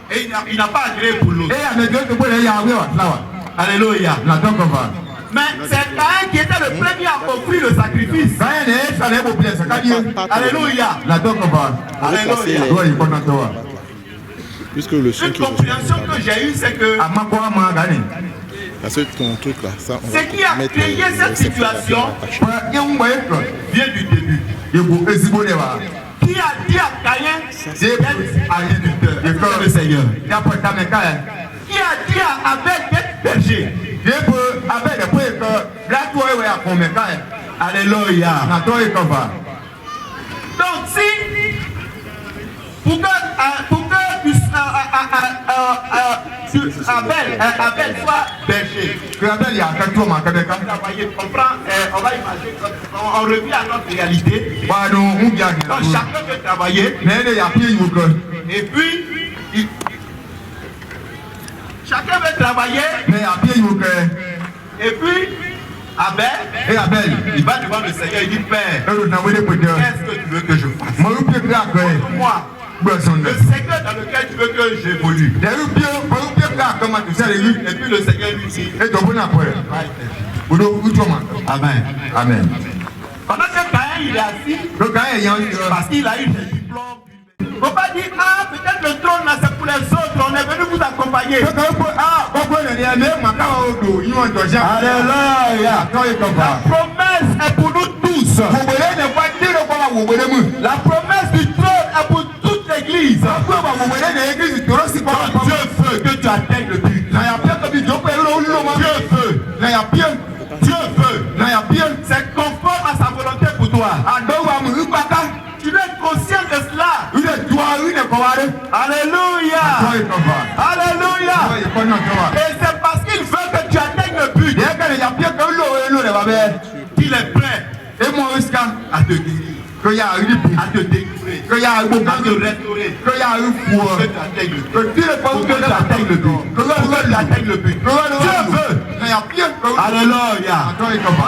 Et il n'a pas agréé pour l'autre. Alléluia. Mais c'est Caïn qui était le premier à offrir le sacrifice. Alléluia. Alléluia. Puisque le son Une compréhension que j'ai eue, c'est que ton truc là, ça, on ce qui a créé cette situation vient du début. Qui a dit à Caïn d'être le Seigneur? Qui a dit à Abel d'être berger? Alléluia. Donc si pour que Abel soit berger, on va imaginer, on revient à notre réalité. Donc chacun peut travailler. Et puis chacun veut travailler. Et puis Abel, il va devant le Seigneur, il dit Père, qu'est-ce que tu veux que je fasse? Moi, le secteur dans lequel tu veux que j'évolue. Et puis le Seigneur lui dit Amen. Amen. Pendant que Caïn il est assis, parce qu'il a eu des diplômes. Il ne faut pas dire, peut-être le trône là c'est pour les autres, on est venu vous accompagner. Alléluia. La promesse est pour nous tous. La promesse du trône est pour toute l'église. Dieu veut que tu atteignes le but. Dieu veut. C'est conforme à sa volonté pour toi. Tu dois être conscient de cela. Alléluia. Alléluia. Et c'est parce qu'il veut que tu atteignes le but qu'il est prêt à te guérir, à te délivrer, à te restaurer, que tu atteignes le but. Dieu veut. Alléluia. On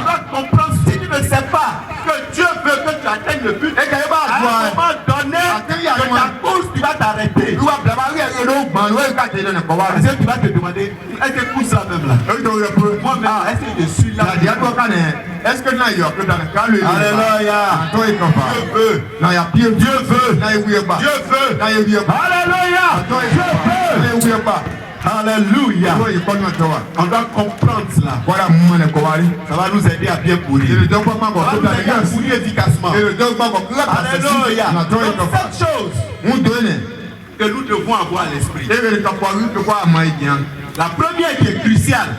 doit comprendre, si tu ne sais pas que Dieu veut que tu atteignes le but, à un moment donné, de ta course, tu vas t'arrêter. Parce que tu vas te demander, est-ce que tout ça même là? Moi-même, est-ce que je suis là? Est-ce que là, il y a que dans le cas, Alléluia. Dieu veut. Dieu veut. Alléluia. Dieu veut. Alléluia. On doit comprendre cela. Ça va nous aider à bien courir. Ça va nous aider à courir efficacement. Alléluia. Donc cette chose que nous devons avoir à l'esprit. La première qui est cruciale,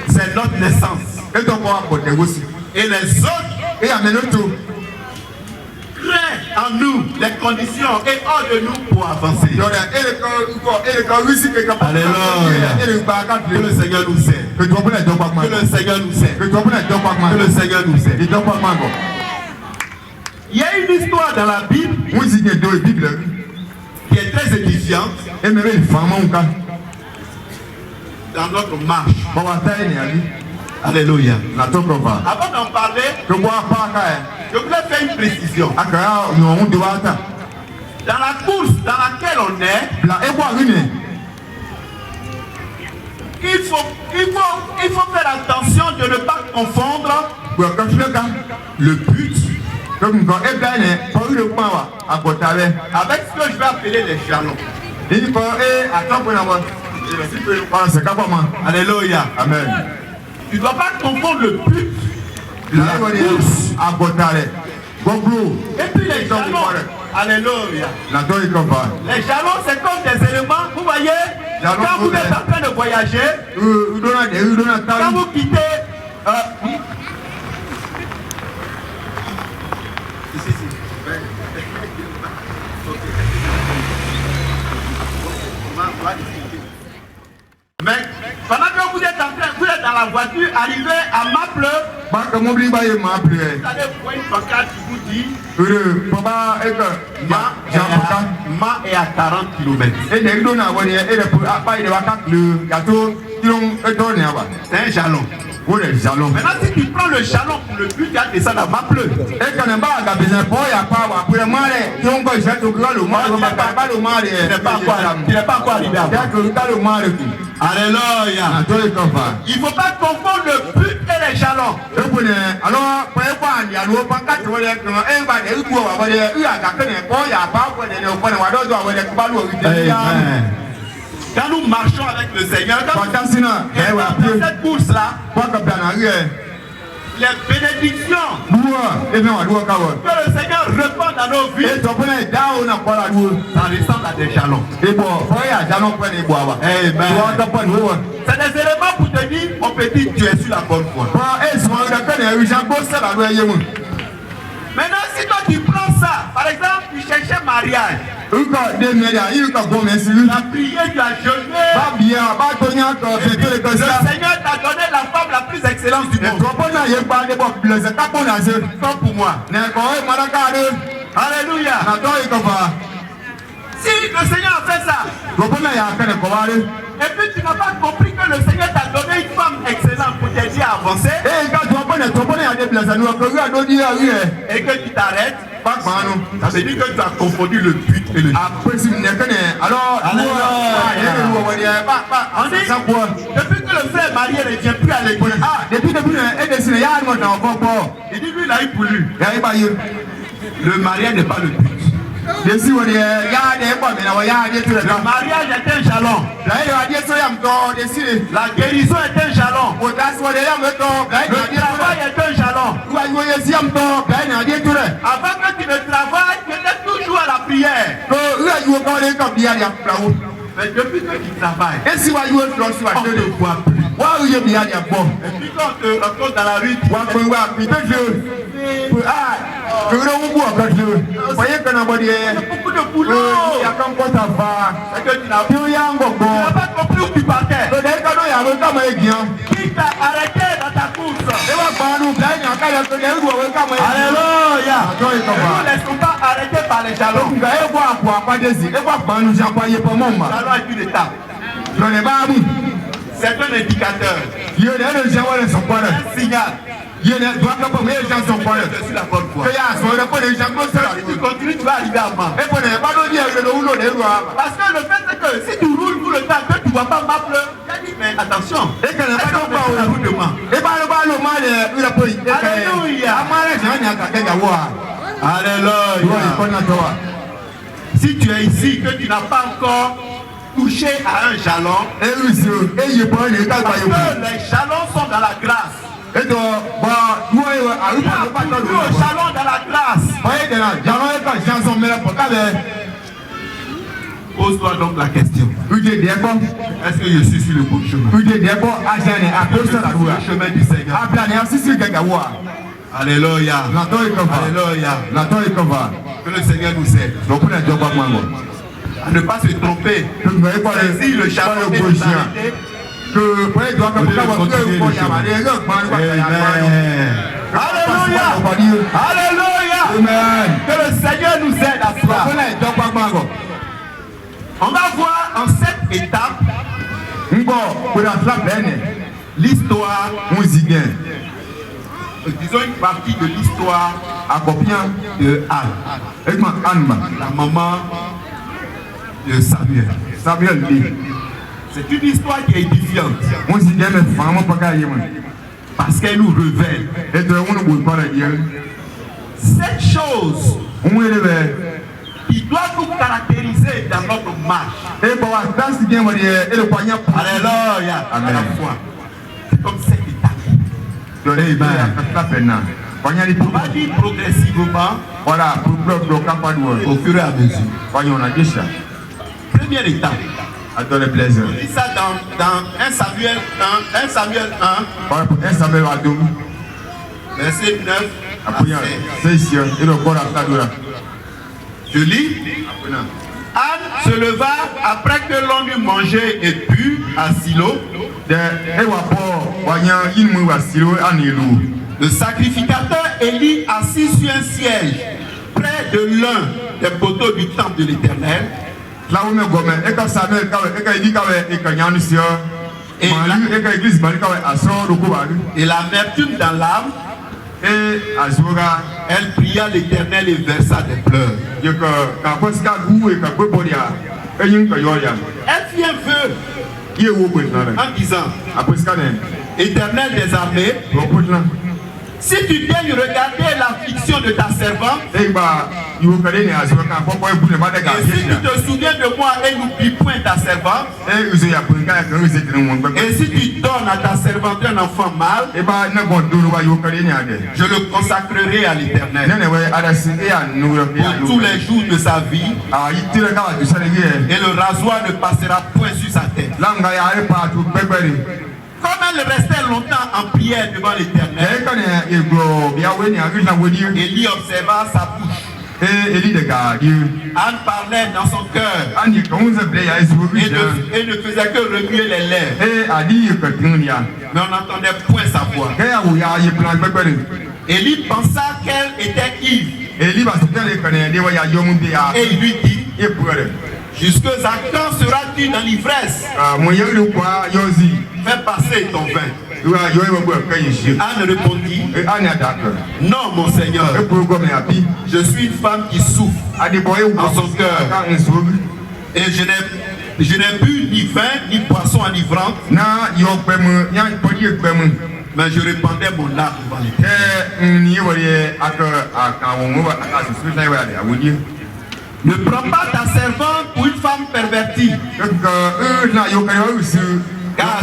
c'est notre naissance. Et les autres créent en nous les conditions et hors de nous pour avancer. Alléluia. Que le Seigneur nous aide. Que le Seigneur nous aide. Que le Seigneur nous aide. Il y a une histoire dans la Bible qui est très édifiante dans notre marche. Alléluia. Avant d'en parler, je voulais faire une précision. Dans la course dans laquelle on est, il faut faire attention de ne pas confondre le but avec ce que je vais appeler les jalons. Alléluia. Amen. Tu ne dois pas confondre le but, la course, et puis les jalons. Alléluia. Les jalons, c'est comme des éléments, vous voyez, quand vous êtes en train de voyager, quand vous quittez, mais pendant que vous êtes dans la voiture, arrivé à Maple, vous allez voir une pancarte qui vous dit Ma est à 40 km. C'est un jalon. Ou les jalons. Maintenant, si tu prends le jalon pour le but, tu as descendu à ma pleu. Et quand on va à besoin pour y a pas pour le mal, tu on va jeter au grand le mal, on va pas le mal. Tu n'es pas encore arrivé à moi. Le mal. Alléluia. Il ne faut pas confondre le but et les jalons. Alors, pour y a l'eau, pas quatre fois, un va les coups, on va les il y a pas pour les Quand nous marchons avec le Seigneur, quand dans cette course-là, les bénédictions que le Seigneur répand dans nos vies, ça ressemble à des jalons. C'est des éléments pour te dire, mon petit, tu es sur la bonne voie. Maintenant, si toi tu prends ça, par exemple, tu cherchais mariage, tu as prié, tu as jeûné, le Seigneur t'a donné la femme la plus excellente du monde. Pas pour moi. Alléluia. Si le Seigneur a fait ça, et puis tu n'as pas compris que le Seigneur t'a donné une femme excellente pour t'aider à avancer, et que tu t'arrêtes, ça veut dire que tu as confondu le but et le but. Depuis que le frère marié ne vient plus à l'église, il dit lui, il a eu pour lui. Le mariage n'est pas le but. Le mariage est un jalon. La guérison est un jalon. Le travail est un jalon. Avant que tu ne travailles, tu es toujours à la prière. Mais depuis que tu travailles, on ne te voit plus. Et puis quand on te rencontre dans la rue, tu vois beaucoup de boulot. C'est que tu n'as pas compris où tu partais. Qui t'a arrêté dans ta course? Alléluia. Ne nous laissons pas arrêter par les jalons. Jalon est une étape. C'est un indicateur. Un signal. Je suis la bonne voie. Si tu continues, tu vas arriver à moi. Parce que le fait c'est que si tu roules tout le temps, que tu ne vois pas ma fleur, tu as dit, mais attention. Alléluia. Si tu es ici, que tu n'as pas encore touché à un jalon, parce que les jalons sont dans la grâce. Le jalon dans la grâce. Pose-toi donc la question. Est-ce que je suis sur le bon chemin? Le chemin du Seigneur. Alléluia. Alléluia. Que le Seigneur nous aide. À ne pas se tromper. Si le jalon est arrêté, Alléluia. Alléluia. Que le Seigneur nous aide à cela. On va voir en cette étape l'histoire, disons une partie de l'histoire de Anne, la maman de Samuel. C'est une histoire qui est édifiante. Parce qu'elle nous révèle cette chose qui doit nous caractériser dans notre marche. Alléluia. À la fois. C'est comme cette étape. On va dire progressivement au fur et à mesure. Première étape. On dit ça dans 1 Samuel 1, verset 9 à 16. Je lis. Anne se leva après que l'on eut mangé et bu à Silo. Le sacrificateur Élie assis sur un siège près de l'un des poteaux du temple de l'Éternel. Et l'amertume dans l'âme, elle pria l'Éternel et versa des pleurs. Elle fit un vœu en disant, Éternel des armées, si tu daignes regarder l'affliction de ta servante, et si tu te souviens de moi et n'oublie point ta servante, et si tu donnes à ta servante un enfant mâle, je le consacrerai à l'Éternel pour tous les jours de sa vie, et le rasoir ne passera point sur sa tête. Comme elle restait longtemps en prière devant l'Éternel, Élie observa sa bouche. Anne parlait dans son cœur et ne faisait que remuer les lèvres. Mais on n'entendait point sa voix. Élie pensa qu'elle était ivre. Et il lui dit, jusque à quand seras-tu dans l'ivresse? Fais passer ton vin. Anne répondit, non mon Seigneur, je suis une femme qui souffre en son cœur, et je n'ai bu ni vin ni poisson enivrante, mais je répandais mon âme devant l'Éternel. Ne prends pas ta servante pour une femme pervertie, car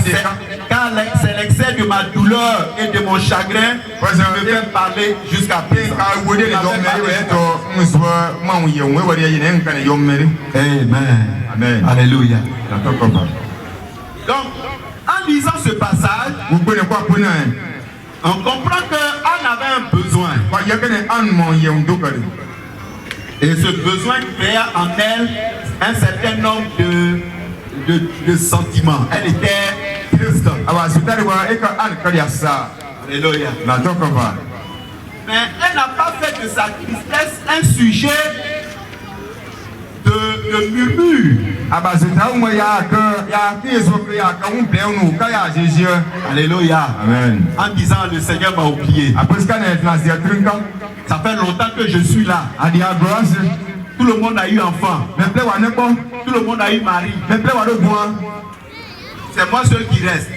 c'est l'excès de ma douleur et de mon chagrin qui me fait parler jusqu'à présent. Amen. Alléluia. Donc, en lisant ce passage, on comprend que Anne avait un besoin. Et ce besoin créa en elle un certain nombre de sentiments. Elle était triste. Alléluia. Mais elle n'a pas fait de sa tristesse un sujet de murmure. Alléluia. Amen. En disant le Seigneur m'a oublié. Ça fait longtemps que je suis là. Tout le monde a eu enfant. Tout le monde a eu mari. C'est moi seul qui reste.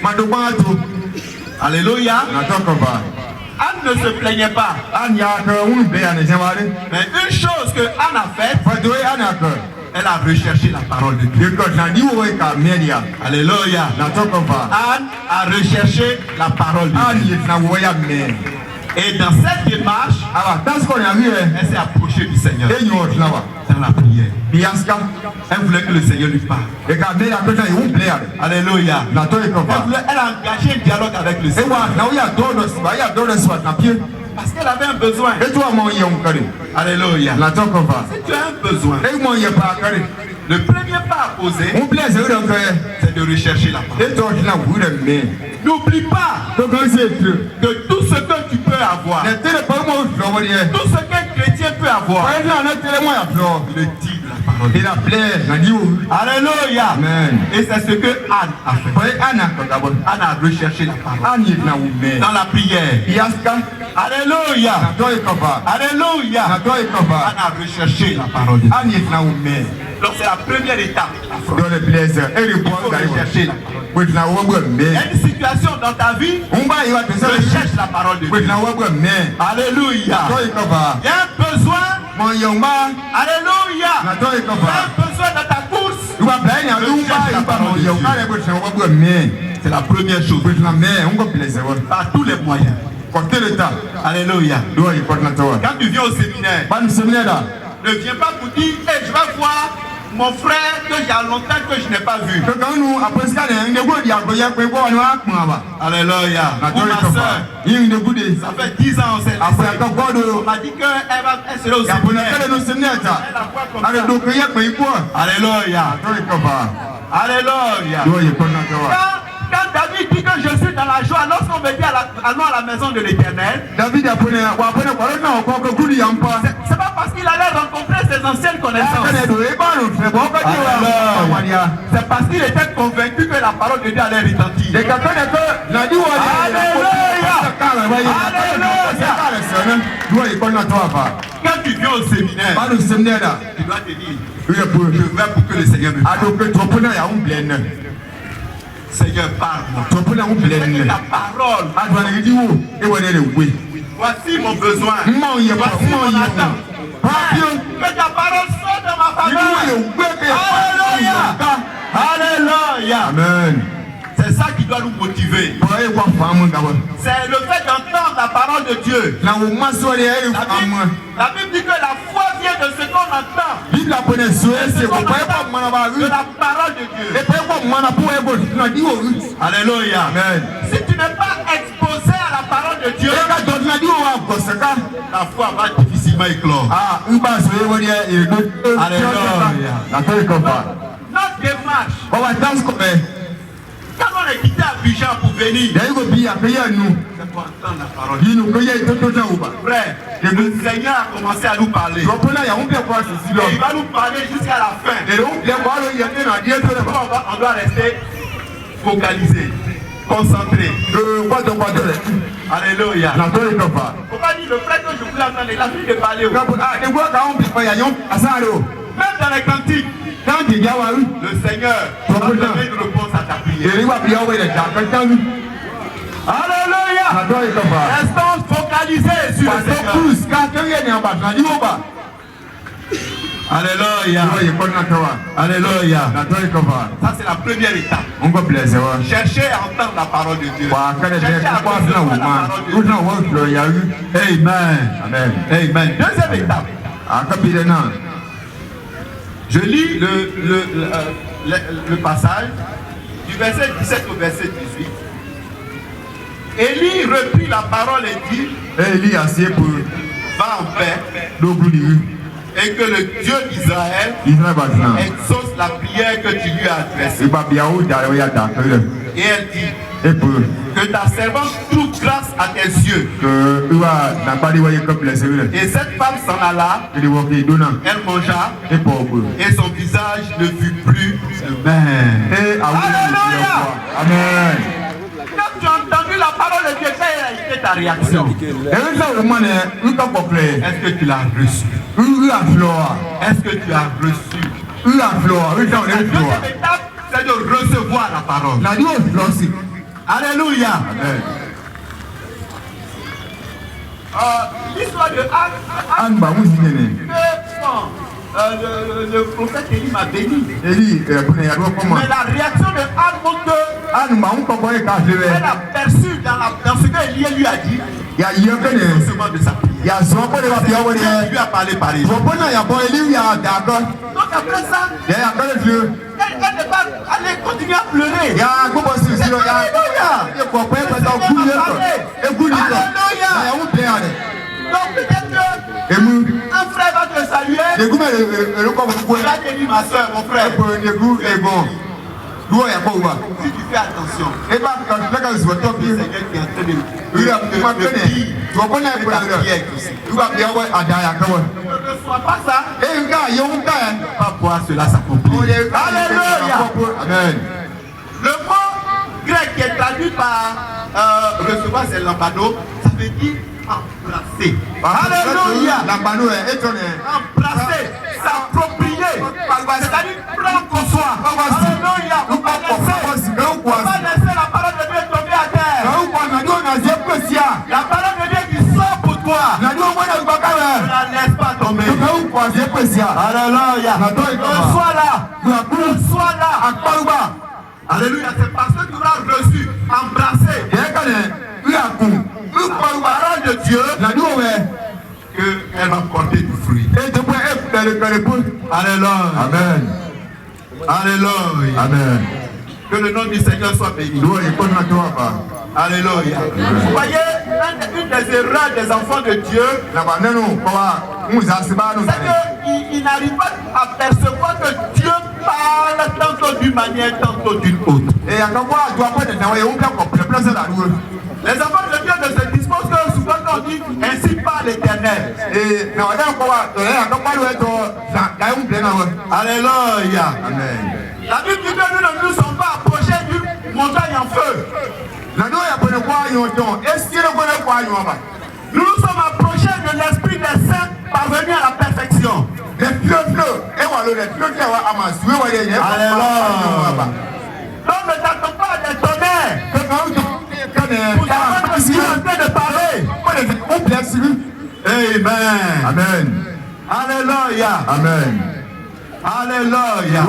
Alléluia. Anne ne se plaignait pas. Mais une chose que Anne a faite, elle a recherché la parole de Dieu. Alléluia. Anne a recherché la parole de Dieu. Et dans cette démarche, elle s'est approchée du Seigneur dans la prière. Elle voulait que le Seigneur lui parle. Alléluia. Elle a engagé un dialogue avec le Seigneur. Parce qu'elle avait un besoin. Alléluia. Si tu as un besoin, le premier pas à poser, c'est de rechercher la parole. N'oublie pas que tout ce que tu peux avoir, tout ce qu'un chrétien peut avoir, il dit la parole. Alléluia. Amen. Et c'est ce que Anne a fait. Anne a recherché la parole dans la prière. Alléluia. Alléluia. Anne a recherché la parole. Donc c'est la première étape. Il faut rechercher la parole. Il y a une situation dans ta vie, recherche la parole de Dieu. Alléluia. Il y a un besoin. Alléluia. Il y a un besoin dans ta course. Recherche la parole de Dieu. C'est la première chose. Par tous les moyens. Alléluia. Quand tu viens au séminaire, ne viens pas pour dire, hey, je vais voir mon frère que il y a longtemps que je n'ai pas vu. Alléluia. Ou ma soeur, ça fait 10 ans on s'est laissé. On m'a dit qu'elle serait au séminaire. Alléluia. Alléluia. Quand David dit que je suis dans la joie, lorsqu'on me dit allons à la maison de l'Éternel, c'est pas parce qu'il allait rencontrer ses ses anciennes connaissances. C'est parce qu'il était convaincu que la parole de Dieu allait retentir. Quand tu viens au séminaire, tu dois te dire, je vais pour que le Seigneur me parle. Seigneur, parle-moi. La parole. Voici mon besoin. Voici mon attente. Que ta parole soit dans ma faveur. Alléluia. Alléluia. Amen. C'est ça qui doit nous motiver. C'est le fait d'entendre la parole de Dieu. La Bible dit que la foi vient de ce qu'on entend. De la parole de Dieu. Alléluia. Amen. Si tu n'es pas exposé à la parole de Dieu, la foi va difficilement éclore. Alléluia. Notre démarche. Quand on est quitté Abidjan pour venir, c'est pour entendre la parole. Frère, le Seigneur a commencé à nous parler. Et il va nous parler jusqu'à la fin. On doit rester focalisé, concentré. Alléluia. Pourquoi dire le frère que je voulais entendre, il a fini de parler. Même dans les cantiques, le Seigneur va donner une réponse à ta prière. Alléluia. Restons focalisés sur le Seigneur. Alléluia. Alléluia. Ça c'est la première étape. Cherchez à entendre la parole de Dieu. Cherchez à comprendre la parole de Dieu. Amen. Amen. Amen. Deuxième étape. Je lis le passage du verset 17 au verset 18. Élie reprit la parole et dit, va en paix, et que le Dieu d'Israël exauce la prière que tu lui as adressée. Et elle dit, que ta servante trouve grâce à tes yeux. Et cette femme s'en alla, elle mangea, et son visage ne fut plus le même. Alléluia. Amen. Quand tu as entendu la parole de Dieu, quelle a été ta réaction? Est-ce que tu l'as reçu? Est-ce que tu as reçu? La deuxième étape, c'est de recevoir la parole. Alléluia. Amen. L'histoire de Anne, le prophète Élie m'a béni. Mais la réaction de Anne montre qu'elle a perçu dans ce que Élie lui a dit, de sa prière. Dieu lui a parlé par Élie. Donc après ça, elle n'est pas allée continuer à pleurer. Donc peut-être qu'un frère va te saluer. Il va te dire ma soeur, mon frère. Si tu fais attention, le Seigneur qui est en train de ne reçois pas ça, pas voir cela s'accomplir. Alléluia. Amen. Le mot grec qui est traduit par recevoir, c'est lambano, ça veut dire embrasser. Alléluia. Embrasser, s'approprier. C'est-à-dire prendre pour soi. Alléluia. On va laisser la parole de Dieu tomber à terre. La parole de Dieu qui sort pour toi, ne la laisse pas tomber. Alléluia. Sois là. Alléluia. C'est parce que tu l'as reçu, embrassé la parole de Dieu qu'elle va porter du fruit. Alléluia. Amen. Alléluia. Amen. Que le nom du Seigneur soit béni. Alléluia. Vous voyez, une des erreurs des enfants de Dieu, c'est qu'ils n'arrivent pas à percevoir que Dieu parle tantôt d'une manière, tantôt d'une autre. Les enfants de Dieu ne se disposent que souvent quand on dit ainsi parle par l'Éternel. Alléluia. Amen. La Bible dit que nous ne nous sommes pas approchés d'une montagne en feu. Nous nous sommes approchés de l'Esprit des Saints parvenus à la perfection. Alléluia. Donc ne t'attends pas des tonnerres. Pour savoir ce qu'il est en train de parler. Amen. Amen. Alléluia. Amen. Alléluia.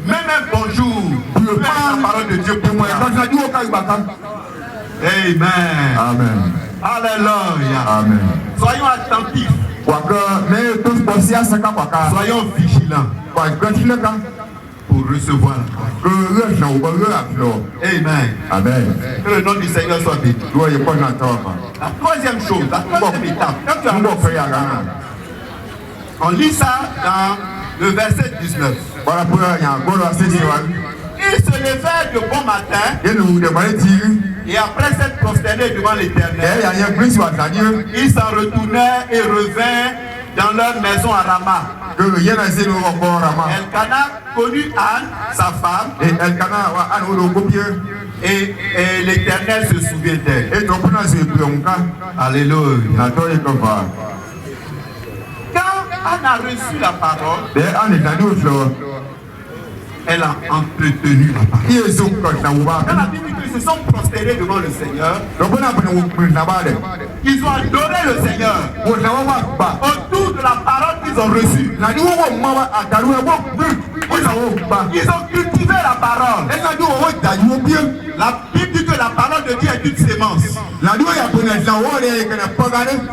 Même un bonjour. La parole de Dieu pour moi. Amen. Amen. Alléluia. Amen. Soyons attentifs. Soyons vigilants pour recevoir la parole. Amen. Amen. Que le nom du Seigneur soit béni. La troisième chose, la troisième étape, quand tu as on lit ça dans le verset 19. Ils se levèrent de bon matin et après s'être prosternés devant l'Éternel, ils s'en retournèrent et revinrent dans leur maison à Rama. Elkana connut Anne, sa femme, et l'Éternel se souvient d'elle. Alléluia. Quand Anne a reçu la parole, elle a entretenu la parole. Quand la Bible dit qu'ils se sont prosternés devant le Seigneur, ils ont adoré le Seigneur autour de la parole qu'ils ont reçue. Ils ont cultivé la parole. La Bible dit que la parole de Dieu est une sémence.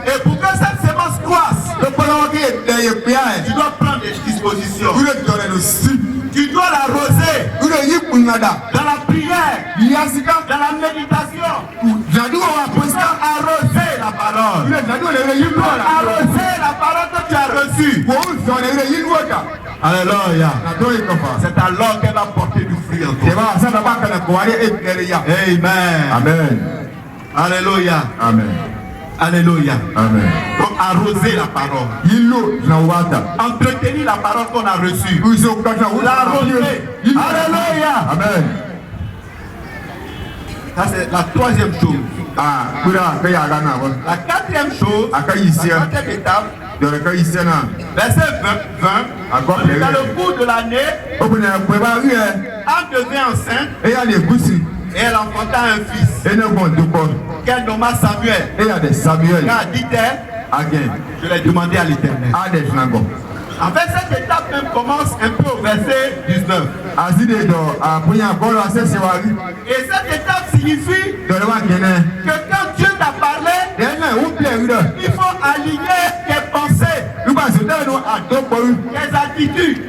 Et pour que cette sémence croisse, tu dois prendre des dispositions. Tu dois l'arroser dans la prière, dans la méditation. Tu dois arroser la parole. Tu dois arroser la parole que tu as reçue. Alléluia. C'est alors qu'elle va porter du fruit en toi. Amen. Amen. Alléluia. Amen. Alléluia. Amen. Donc arroser la parole. Entretenir la parole qu'on a reçue. L'arroser. Alléluia. Amen. Ça c'est la troisième chose. La quatrième chose, la quatrième étape, verset 20, dans le cours de l'année, Anne devint enceinte et elle enfanta un fils qu'elle nomma Samuel. Car dit-elle, je l'ai demandé à l'Éternel. En fait, cette étape même commence un peu au verset 19. Et cette étape signifie que quand Dieu t'a parlé, il faut aligner tes pensées, tes attitudes,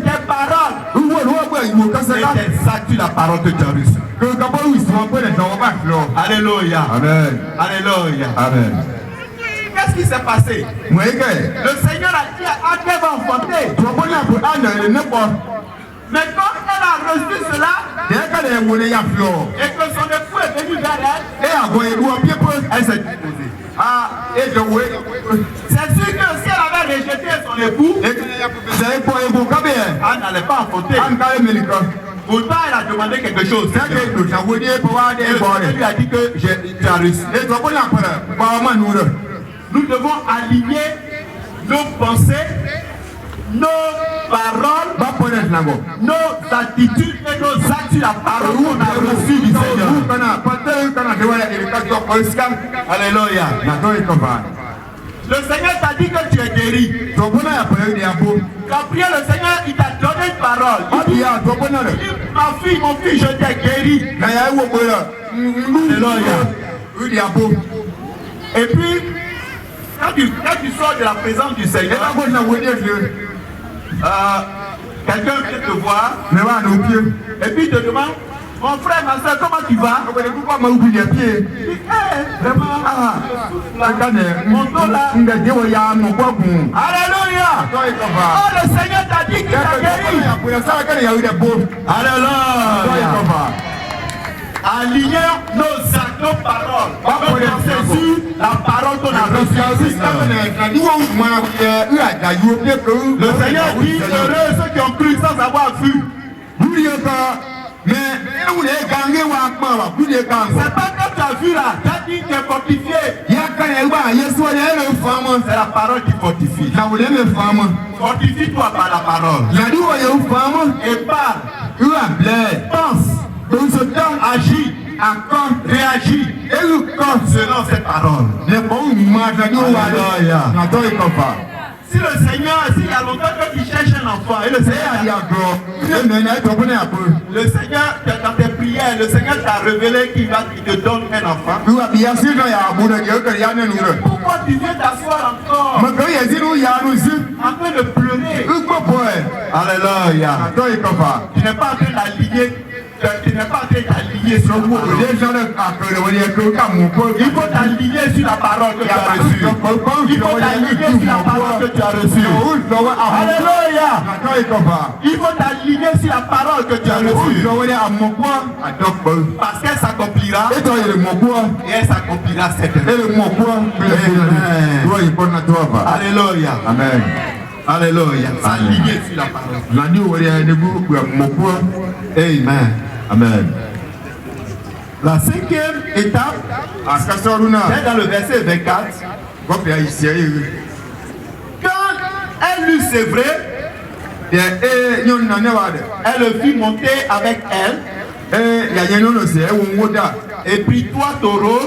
tes paroles et tes actes, la parole que tu as reçue. Alléluia. Amen. Alléluia. Amen. Qu'est-ce qui s'est passé? Le Seigneur a dit à Anne qu'elle va enfanter. Mais quand elle a reçu cela, et que son époux est venu vers elle, elle s'est disposée. C'est sûr que si elle avait rejeté son époux, Anne n'allait pas enfanter. Pourtant, elle a demandé quelque chose. Et le Seigneur lui a dit que tu as reçu. Nous devons aligner nos pensées, nos paroles, nos attitudes et nos actes sur la parole qu'on a reçue du Seigneur. Alléluia. Le Seigneur t'a dit que tu es guéri. Tu as prié le Seigneur, il t'a donné une parole. Il dit, ma fille, mon fils, je t'ai guéri. Alléluia. Et puis, quand tu sors de la présence du Seigneur, quelqu'un vient te voir et puis il te demande, mon frère, ma soeur, comment tu vas? Mon dos là. Alléluia. Oh, le Seigneur t'a dit qu'il t'a guéri. Alléluia. Alignons nos actes nos paroles. On veut penser sur la parole qu'on a reçue. Le Seigneur dit heureux ceux qui ont cru sans avoir vu. C'est pas que tu as vu là, tu as dit que tu es fortifié. C'est la parole qui fortifie. Fortifie-toi par la parole. Et parle, pense, agis, réagis selon cette parole. Si le Seigneur, s'il y a longtemps que tu cherches un enfant, et le Seigneur, dans tes prières, le Seigneur t'a révélé qu'il te donne un enfant. Pourquoi tu viens t'asseoir encore en train de pleurer? Alléluia. Tu n'es pas en train d'aligner. Tu n'es pas en train d'aligner sur vous. Il faut t'aligner sur la parole que tu as reçue. Il faut t'aligner sur la parole que tu as reçue. Alléluia. Il faut t'aligner sur la parole que tu as reçue. Parce qu'elle s'accomplira. Et elle s'accomplira certainement. Alléluia. Amen. Alléluia. S'aligner sur la parole. Amen. Amen. La cinquième étape, c'est dans le verset 24. Quand elle lui sévré, elle le fit monter avec elle. Et puis toi, taureau,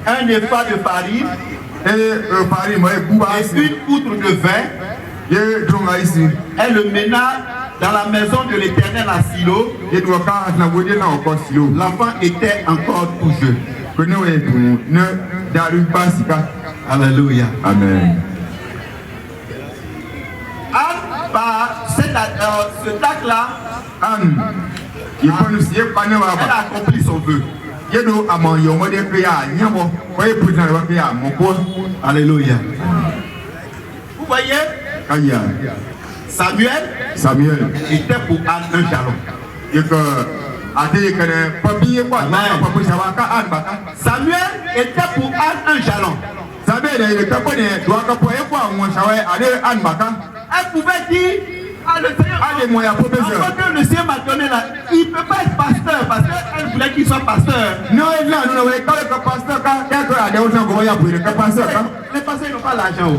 un épha de farine, et une outre de vin. Elle le mena dans la maison de l'Éternel à Silo. L'enfant était encore tout jeune. Alléluia. Amen. Anne, par ce acte-là, elle a accompli son vœu. Alléluia. Vous voyez, Samuel était pour Anne un jalon. Samuel était pour Anne un jalon. Elle pouvait dire à le Seigneur, que le Seigneur m'a donné là, il ne peut pas être pasteur parce qu'elle voulait qu'il soit pasteur. Les pasteurs n'ont pas l'argent.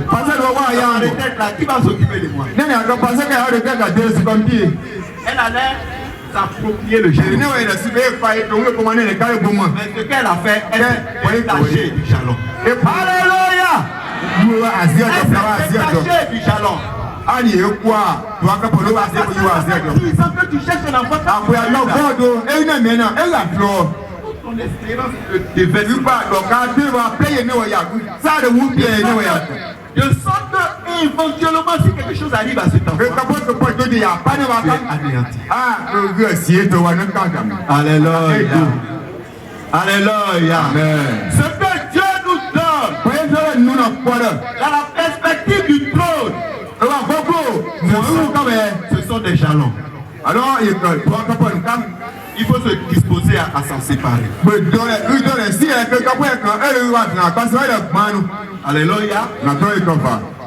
Qui va s'occuper de moi? Elle allait s'approprier le jalon. Mais ce qu'elle a fait, elle s'est détachée du jalon. Alléluia! Elle s'est détachée du jalon. Sans que tu cherches un enfant, ton espérance de de sorte que éventuellement si quelque chose arrive à cet enfant, alléluia. Alléluia. Ce que Dieu nous donne dans la perspective du trône, ce sont des jalons. Alors, il faut se disposer à s'en séparer. Alléluia.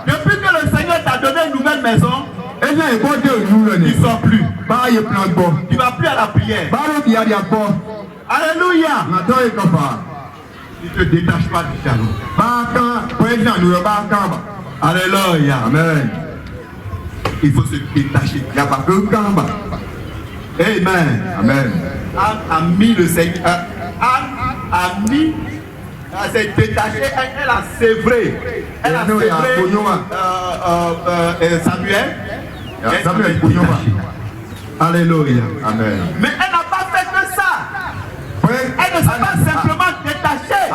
Depuis que le Seigneur t'a donné une nouvelle maison, ils ne sont plus. Tu ne vas plus à la prière. Alléluia. Tu ne te détaches pas du jalon. Alléluia. Amen. Il faut se détacher. Amen. Amen. Anne a mis le Seigneur. Anne a mis. Elle s'est détachée. Elle a sévré. Elle a sévré Samuel. Samuel. Alléluia. Amen. Mais elle n'a pas fait que ça. Elle ne s'est pas simplement détachée.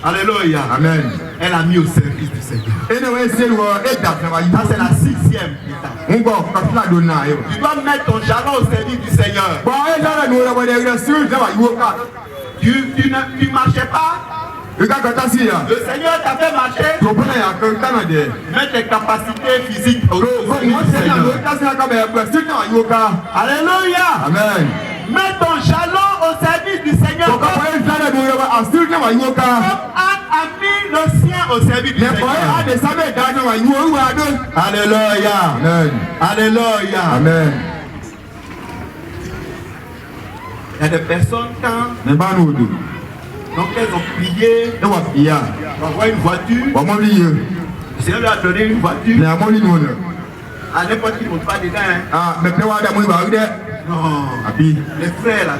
Alléluia. Amen. Elle a mis au service du Seigneur. Ça, c'est la sixième étape. Tu dois mettre ton jalon au service du Seigneur. Tu ne marchais pas. Le Seigneur t'a fait marcher. Mets tes capacités physiques au service du Seigneur. Alléluia. Amen. Mets ton jalon au service du Seigneur. Comme Anne a mis le sien au service du Seigneur. Alléluia. Amen. Alléluia. Amen. Il y a des personnes quand donc elles ont prié pour avoir une voiture. Le Seigneur leur a donné une voiture. À n'importe qui ne monte pas dedans. Hein. Non. Les frères là.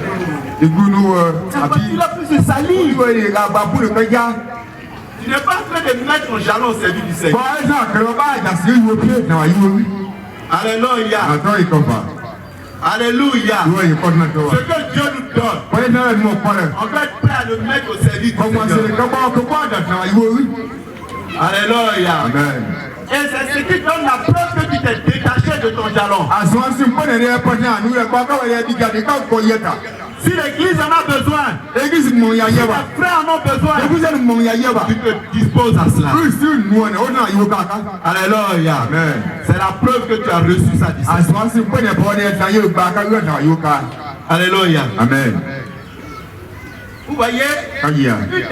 La voiture peut se salir. Tu n'es pas en train de mettre ton jalon au service du Seigneur. Alléluia. Alléluia. Ce que Dieu nous donne, on doit être prêt à le mettre au service du Seigneur. Alléluia. Amen. Et c'est ce qui donne la preuve que tu t'es détaché de ton jalon. Si l'église en a besoin, si les frères en ont besoin, tu te disposes à cela. Alléluia. C'est la preuve que tu as reçu sa discipline. Alléluia. Amen. Vous voyez, une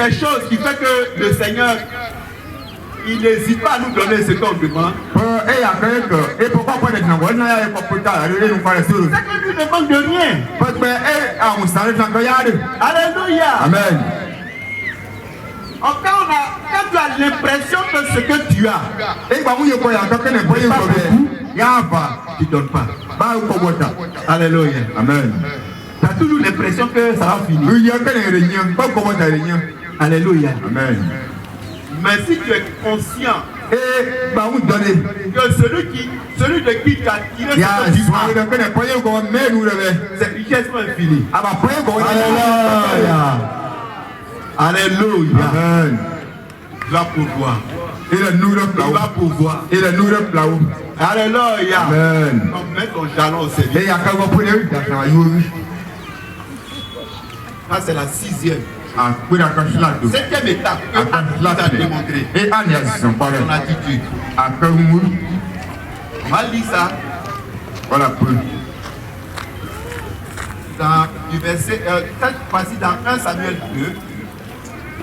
des choses qui fait que le Seigneur, il n'hésite pas à nous donner ce qu'on demande. C'est que lui ne manque de rien. Alléluia. Amen. Quand tu as l'impression que ce que tu as, tu ne donnes pas. Alléluia. Amen. Tu as toujours l'impression que ça va finir. Alléluia. Amen. Mais si tu es conscient que celui de qui tu as tiré ce que tu as, c'est richessement infini. Alléluia. Alléluia. Amen. Tu vas pouvoir. Tu vas pouvoir. Alléluia. Amen. Donc mets ton jalon au service. Ça c'est la 6e. Septième étape que tu as démontré ton attitude. On va lire ça. Voilà. Dans du verset, cette fois-ci dans 1 Samuel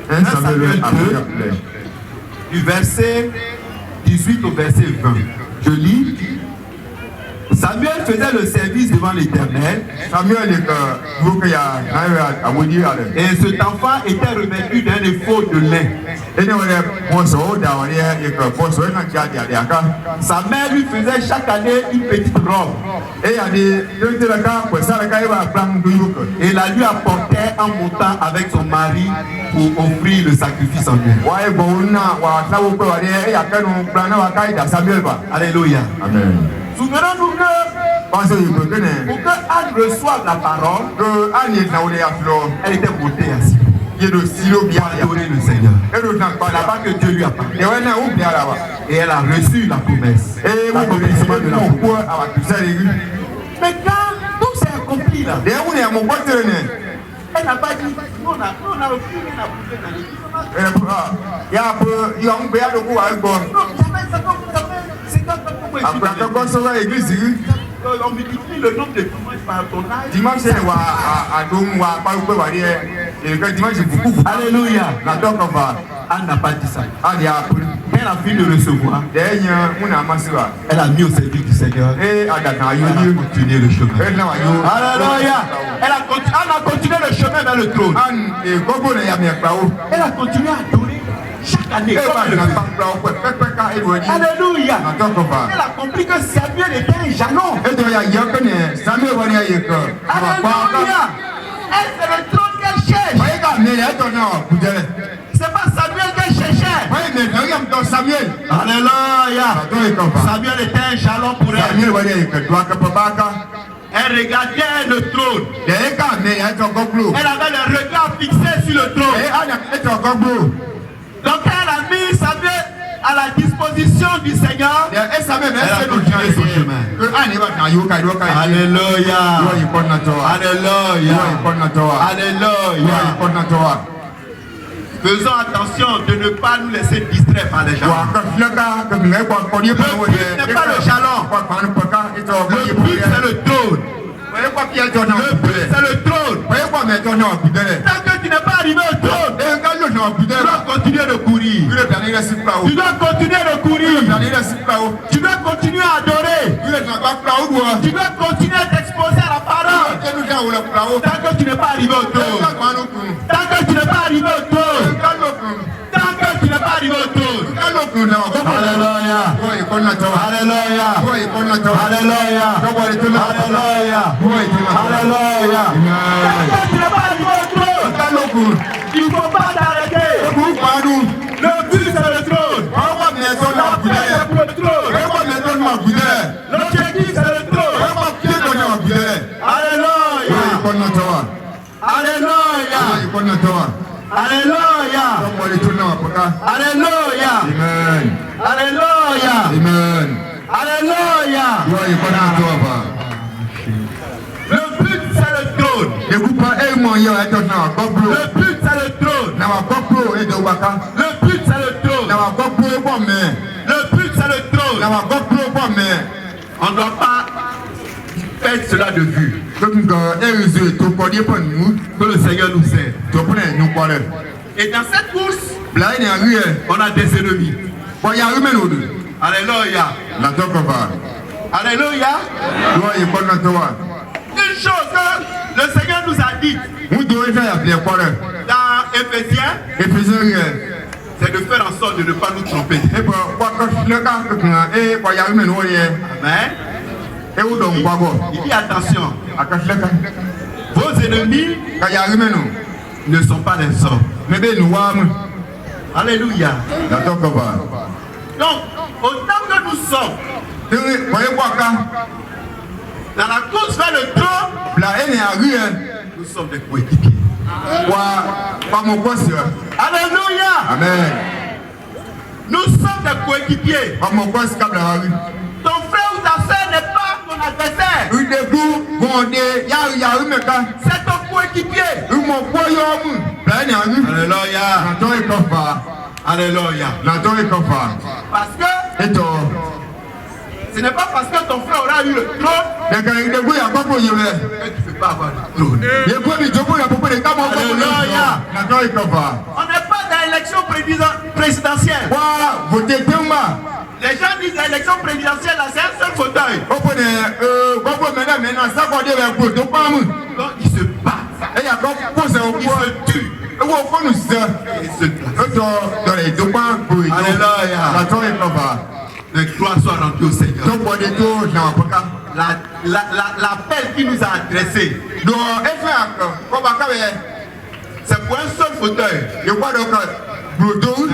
2. 1 Samuel 2, du verset 18 au verset 20. Je lis. Samuel faisait le service devant l'Éternel. Et cet enfant était revêtu d'un éphod de lin. Sa mère lui faisait chaque année une petite robe. Et la lui apportait en montant avec son mari pour offrir le sacrifice en Dieu. Alléluia. Amen. Souvenons-nous que pour que Anne reçoive la parole, elle était montée assise. Bien adorer le Seigneur. C'est là-bas que Dieu lui a parlé. Et elle a reçu la promesse. L'accomplissement de la promesse. Mais quand tout s'est accompli là, elle n'a pas dit, nous on a aucune rien à prouver dans l'église. On multiplie le nombre de dimanches par ton âge. Alléluia. Anne n'a pas dit ça. Elle a fini de recevoir. Elle a mis au service du Seigneur. Elle a continué le chemin. Alléluia. Elle a continué le chemin vers le trône. Elle a continué à adorer chaque année. Alléluia. Elle a compris que Samuel était un jalon. Alléluia. Elle, c'est le trône qu'elle cherche. C'est pas Samuel qu'elle cherchait. Alléluia. Samuel était un jalon pour elle. Elle regardait le trône. Elle avait le regard fixé sur le trône. Donc elle a mis Samuel à la disposition du Seigneur. Elle a continué son chemin. Alléluia. Alléluia. Alléluia. Faisons attention de ne pas nous laisser distraire par les jalons. Le but n'est pas le jalon. Le but c'est le trône. Le but, c'est le trône. Tant que tu n'es pas arrivé au trône, tu dois continuer de courir. Tu dois continuer de courir. Tu dois continuer à adorer. Tu dois continuer à t'exposer à la parole. Tant que tu n'es pas arrivé au trône. Tant que tu n'es pas arrivé au trône. Tant que tu n'es pas arrivé au trône. Alléluia. Alléluia. Alléluia. Alléluia. Tant que tu n'es pas arrivé au trône, il ne faut pas t'arrêter. Le but c'est le trône. La paix c'est pour le trône. L'objectif c'est le trône. Alléluia. Alléluia. Alléluia. Alléluia. Alléluia. Alléluia. Le but c'est le trône. Le but c'est le trône. Le but c'est le trône. Le but c'est le trône. On ne doit pas perdre cela de vue. Que le Seigneur nous aide. Et dans cette course, on a des ennemis. Alléluia. Alléluia. Une chose que le Seigneur nous a dit dans Éphésiens, c'est de faire en sorte de ne pas nous tromper. Amen. Il dit attention. Vos ennemis ne sont pas des hommes. Alléluia. Donc, autant que nous sommes dans la course vers le trône, nous sommes des coéquipiers. Alléluia. Amen. Nous sommes des coéquipiers. Ton frère ou ta soeur n'est pas ton adversaire. C'est ton coéquipier. Alléluia. Alléluia. Parce que ce n'est pas parce que ton frère aura eu le trône que tu ne peux pas avoir le trône. Alléluia. On n'est pas dans l'élection présidentielle. Les gens disent l'élection présidentielle, là, c'est un seul fauteuil. Donc ils se battent. Ils se tuent. Ils se placent. Alléluia. Que gloire soit rendue au Seigneur. L'appel qui nous a adressé, c'est pour un seul fauteuil. Il y a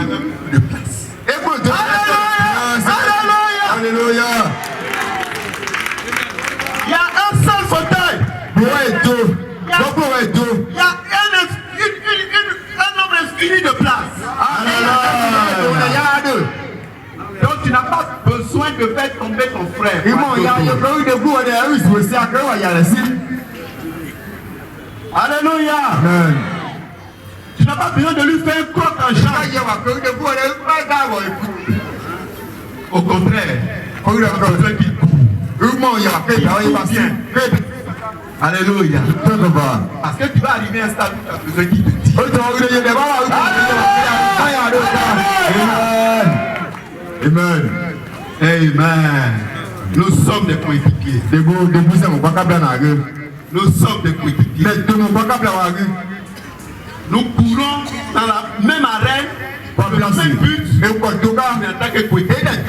même de place. Alléluia. Alléluia. Il y a un seul fauteuil. Il y a un nombre infini de places. Alléluia. Donc tu n'as pas besoin de faire tomber ton frère. Alléluia. Tu n'as pas besoin de lui faire un croc en jambe. Au contraire, tu as besoin qu'il court. Alléluia. Parce que tu vas arriver à un stade où tu as besoin qu'il te dise. Amen. Amen. Nous sommes des coéquipiers. Nous sommes des coéquipiers. Nous courons dans la même arène, pour le même but, mais en tant que coéquipiers.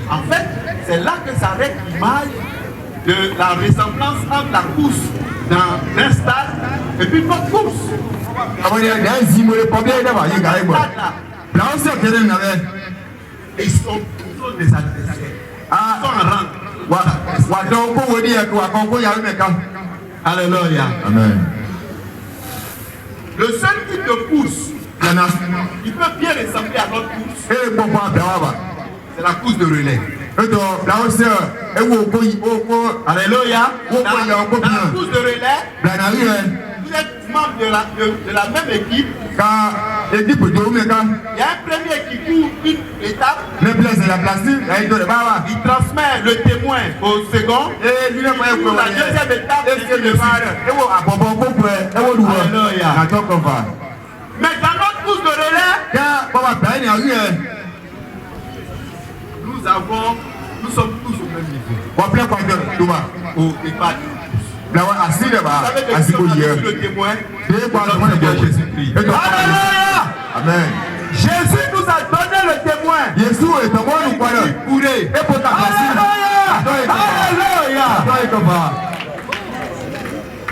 En fait, c'est là que s'arrête l'image de la ressemblance entre la course dans un stade et puis notre course. Et ils sont tous des adversaires. Ils sont en rang. Alléluia. Amen. Le seul type de course qui peut bien ressembler à notre course, c'est la course de relais. Alléluia. Dans la course de relais, vous êtes membre de la même équipe. équipe de Omega. Il y a un premier qui court une étape. Le place de la plastique, il transmet le témoin au second. Et lui, la deuxième étape, c'est le Alléluia. Mais dans notre course de relais, nous sommes tous au même niveau. Au départ. Vous savez le témoin de Jésus-Christ. Alléluia. Amen. Jésus nous a donné le témoin. Alléluia.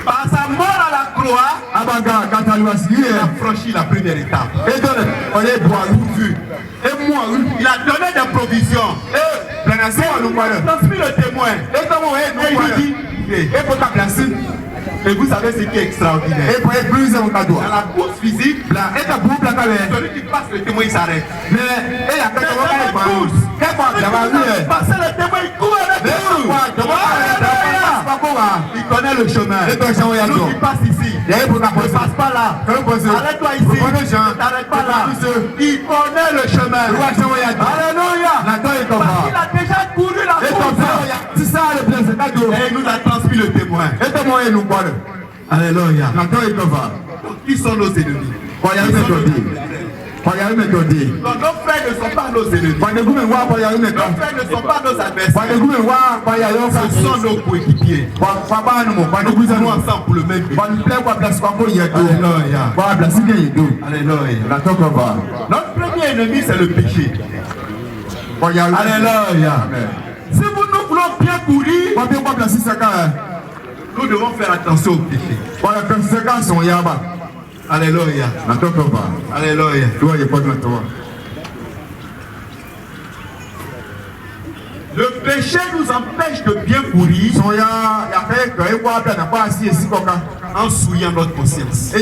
Par sa mort à la croix, il a franchi la première étape. Il a donné des provisions. Il a transmis le témoin. Et vous savez ce qui est extraordinaire. Dans la course physique, celui qui passe le témoin, il s'arrête. Mais dans la course, passer le témoin, il court avec nous. Il connaît le chemin. Nous qui passe ici, ne passe pas là. Arrête-toi ici. Ne t'arrête pas là. Il connaît le chemin. Alléluia. Parce qu'il a déjà couru la course. Et il nous a transmis le témoin. Alléluia. Donc, qui sont nos ennemis? Donc, nos frères ne sont pas nos ennemis. Nos frères ne sont pas nos adversaires. Ce sont nos coéquipiers. Nous allons ensemble pour le même but. Alléluia. Notre premier ennemi, c'est le péché. Alléluia. Si nous voulons bien courir, nous devons faire attention au péché. Alléluia. Alléluia. Le péché nous empêche de bien courir en souillant notre conscience.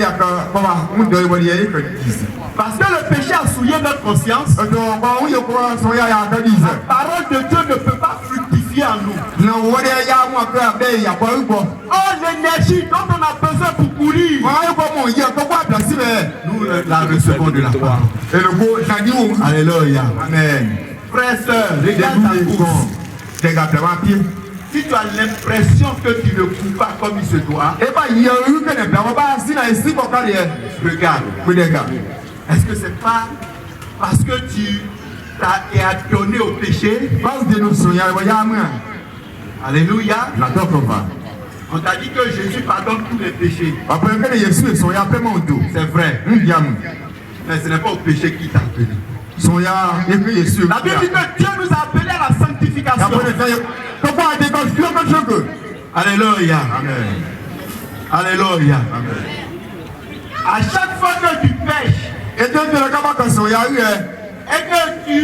Parce que le péché a souillé notre conscience, la parole de Dieu ne peut pas fructifier en nous. Oh, l'énergie dont on a besoin pour courir, nous la recevons de la part. Alléluia. Amen. Frères, sœurs, regarde ta course. Si tu as l'impression que tu ne cours pas comme il se doit, regarde. Est-ce que c'est pas parce que tu t'as adonné au péché? Alléluia. On t'a dit que Jésus pardonne tous les péchés. C'est vrai. Mais ce n'est pas au péché qui t'a appelé. La Bible dit que Dieu nous a appelés à la sanctification. Alléluia. Amen. Alléluia. Amen. À chaque fois que tu pêches, et que tu...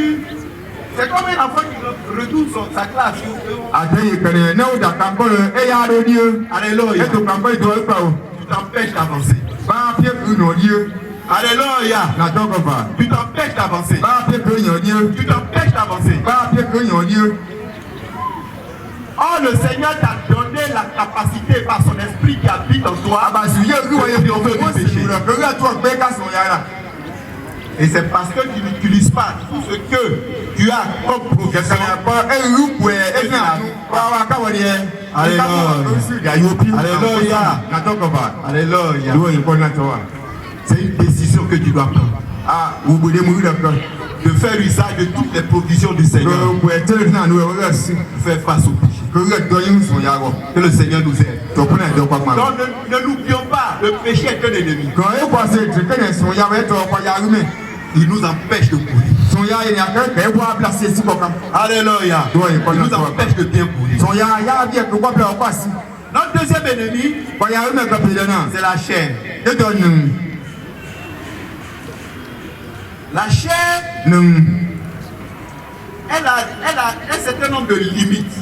C'est comme un enfant qui retourne sa classe. Alléluia. Tu t'empêches d'avancer. Alléluia. Tu t'empêches d'avancer. Tu t'empêches d'avancer. Oh, le Seigneur t'a donné la capacité par son esprit qui habite en toi. Et c'est parce que tu n'utilises pas tout ce que tu as comme profession. Alléluia. C'est une décision que tu dois prendre. De faire usage de toutes les provisions du Seigneur. Faire face au péché. Que le Seigneur nous aide. Donc ne n'oublions pas, le péché est un ennemi. Il nous empêche de courir. Alléluia. Il nous empêche de bien courir. Notre deuxième ennemi, c'est la chair. La chair, elle a un certain nombre de limites.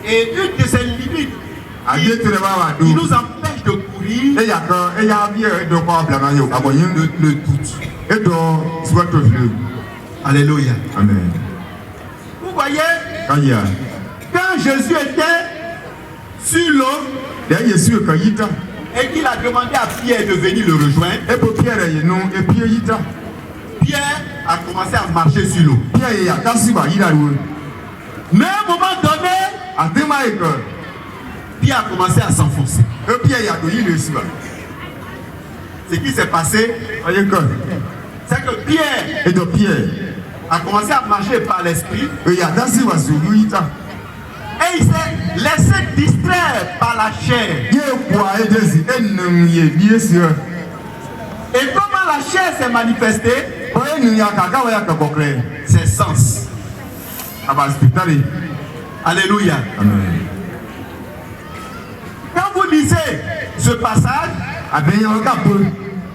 Et une de ces limites qui nous empêche de courir, le doute. Alléluia. Amen. Vous voyez, quand Jésus était sur l'eau, Et qu'il a demandé à Pierre de venir le rejoindre. Et pour Pierre, il non, et puis il t'a. Pierre a commencé à marcher sur l'eau. Pierre, il a cassé, il a loué. Mais à un moment donné, À démarrer, Pierre a commencé à s'enfoncer. et Pierre, il a donné le ciba. Ce qui s'est passé, Voyez que, c'est que Pierre et de Pierre, a commencé à marcher par l'esprit. il y a cassé, sur lui, Et il s'est laissé distraire par la chair. il est quoi, et des ennemis, il est bien sûr. Et comment la chair s'est manifestée? Voyez, il y a caca, il y a caca, Ses sens. à bas hospitalier. Alléluia. Amen. Quand vous lisez ce passage, À bien, il y a un cap.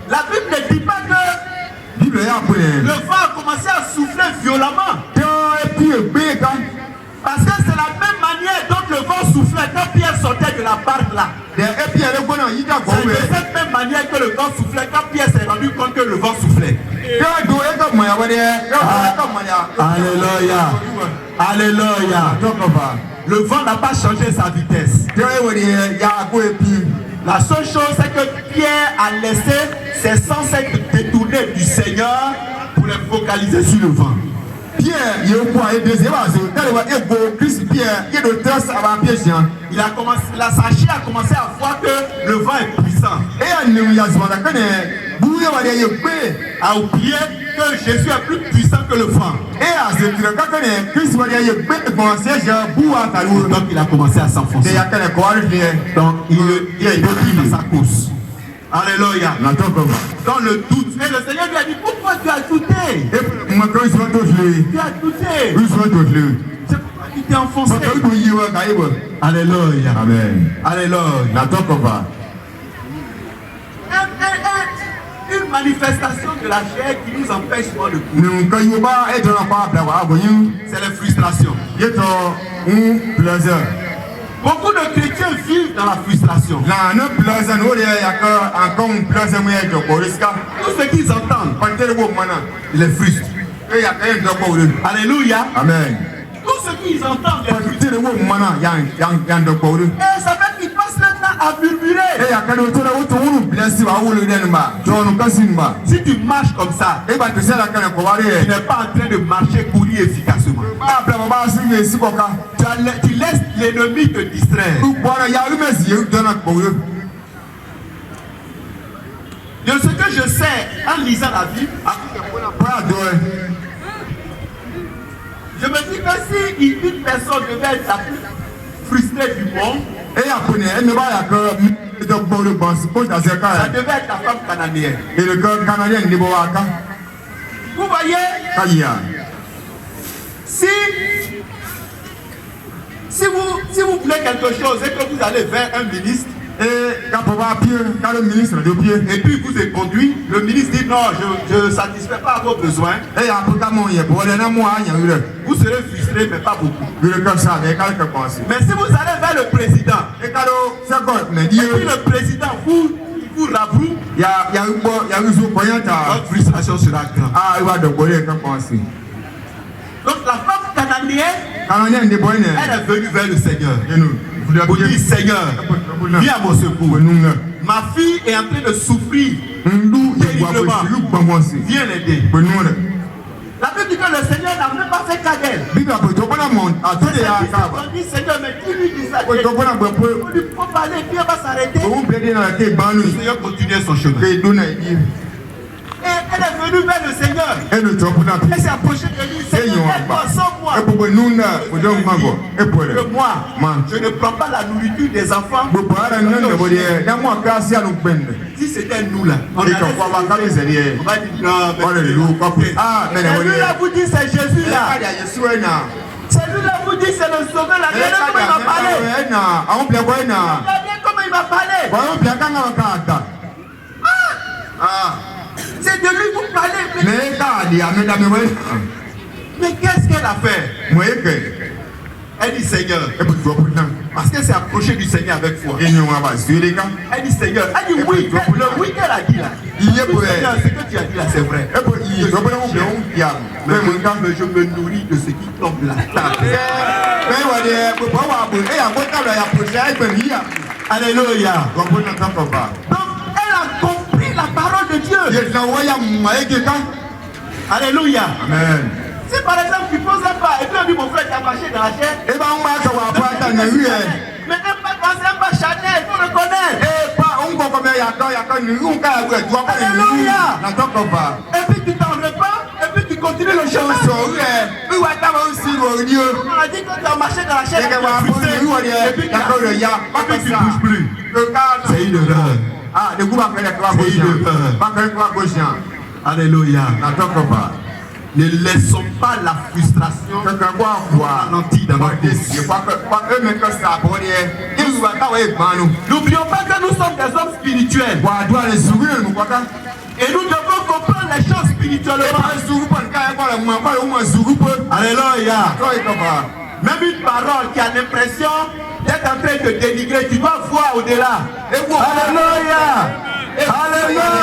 la Bible ne dit pas que Bible, il y a un peu. le vent a commencé à souffler violemment. Et puis, il quand. Parce que c'est la même manière dont le vent soufflait quand Pierre sortait de la barque là. Et puis, elle est bonne, il y a C'est de cette même manière que le vent soufflait quand Pierre s'est rendu compte que le vent soufflait. Alléluia. Alléluia. Le vent n'a pas changé sa vitesse. La seule chose, c'est que Pierre a laissé ses sens être détournés du Seigneur pour les focaliser sur le vent. Pierre, il Il a commencé, sa chair a commencé à voir que le vent est puissant. A oublié que Jésus est plus puissant que le vent. Donc il a commencé à s'enfoncer. Donc il est dans sa course. Alléluia. Dans le doute. Et le Seigneur lui a dit, pourquoi tu as douté? Tu as douté. C'est pourquoi tu t'es enfoncé. Alléluia. Amen. Alléluia. Une manifestation de la chair qui nous empêche souvent de courir. C'est la frustration. Beaucoup de chrétiens vivent dans la frustration. Tout ce qu'ils entendent, ils les frustrent. Alléluia. Amen. Tout ce qu'ils entendent, les frustrent. Et ça fait qu'ils passent le temps à murmurer. Si tu marches comme ça, tu n'es pas en train de marcher, courir efficacement. Tu laisses l'ennemi te distraire. De ce que je sais en lisant la Bible, je me dis que si une personne devait être la plus frustrée du monde, ça devait être la femme cananéenne. Vous voyez, si vous voulez quelque chose et que vous allez vers un ministre, et puis vous êtes conduit, le ministre dit non, je ne satisfais pas à vos besoins. Vous serez frustré, mais pas beaucoup. Mais si vous allez vers le président, et puis le président vous rabroue, votre frustration sera grande. Donc la femme cananéenne, elle est venue vers le Seigneur. Pour dire, Seigneur, viens à mon secours. Ma fille est en train de souffrir terriblement. Viens l'aider. La Bible dit que le Seigneur n'a même pas fait cas d'elle. Il dit, Seigneur, mais tu lui dis ça. Il faut parler, puis elle va s'arrêter. Le Seigneur continue son chemin. Et elle est venue vers le Seigneur. Elle s'est approchée de lui. Seigneur, aide-moi, sauve-moi. Que moi, je ne prends pas la nourriture des enfants. Si c'était nous là, on va dire non, mais lui là vous dit c'est Jésus là. Celui-là vous dit c'est le sauveur là. Regardez comment il m'a parlé. Regardez comment il m'a parlé. C'est de lui vous parlez. Mais qu'est-ce qu'elle a fait? Elle dit Seigneur. Parce qu'elle s'est approchée du Seigneur avec foi. Elle dit Seigneur. Elle dit oui. Le oui qu'elle a dit là. Seigneur, ce que tu as dit là, c'est vrai. Mais je me nourris de ce qui tombe de la table. Alléluia. Donc, elle a compris la parole de Dieu. Alléluia. Amen. Si par exemple tu poses un pas et puis on dit mon frère qui a marché dans la chair, mais un pas charnel, il faut reconnaître. Alléluia. Et puis tu t'en repars et puis tu continues le chemin. On a dit que tu as marché dans la chair, et puis tu ne bouges plus. C'est une erreur. Alléluia. Ne laissons pas la frustration ralentir dans notre vie. N'oublions pas que nous sommes des hommes spirituels. Et nous devons comprendre les choses spirituellement. Alléluia. Même une parole qui a l'impression d'être en train de dénigrer, tu dois voir au-delà. Alléluia. Alléluia.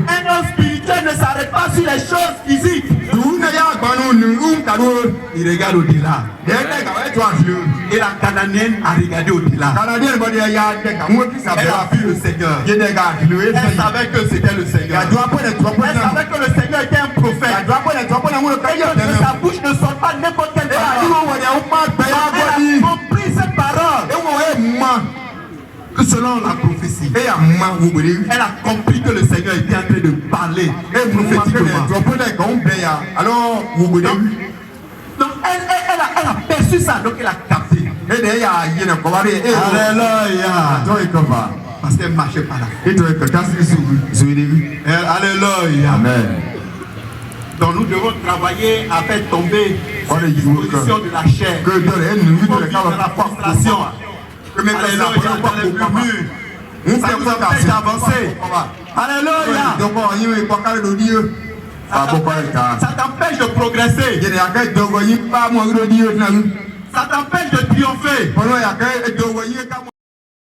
Un homme spirituel ne s'arrête pas sur les choses physiques. Il regarde au-delà. Et la Cananéenne a regardé au-delà. Elle a vu le Seigneur. Elle savait que c'était le Seigneur. Elle savait que le Seigneur était un prophète. Et que sa bouche ne sort pas n'importe quelle parole. Elle a compris cette parole. Que selon la prophétie, elle a compris que le Seigneur était en train de parler prophétiquement. Donc elle a perçu ça, donc elle a capté. Alléluia. Parce qu'elle marchait par là. Alléluia. Amen. Donc nous devons travailler à faire tomber cette disposition de la chair. Pour vivre la frustration. Alléluia, dans les murmures. Ça nous empêche d'avancer. Alléluia. Ça t'empêche de progresser. Ça t'empêche de triompher.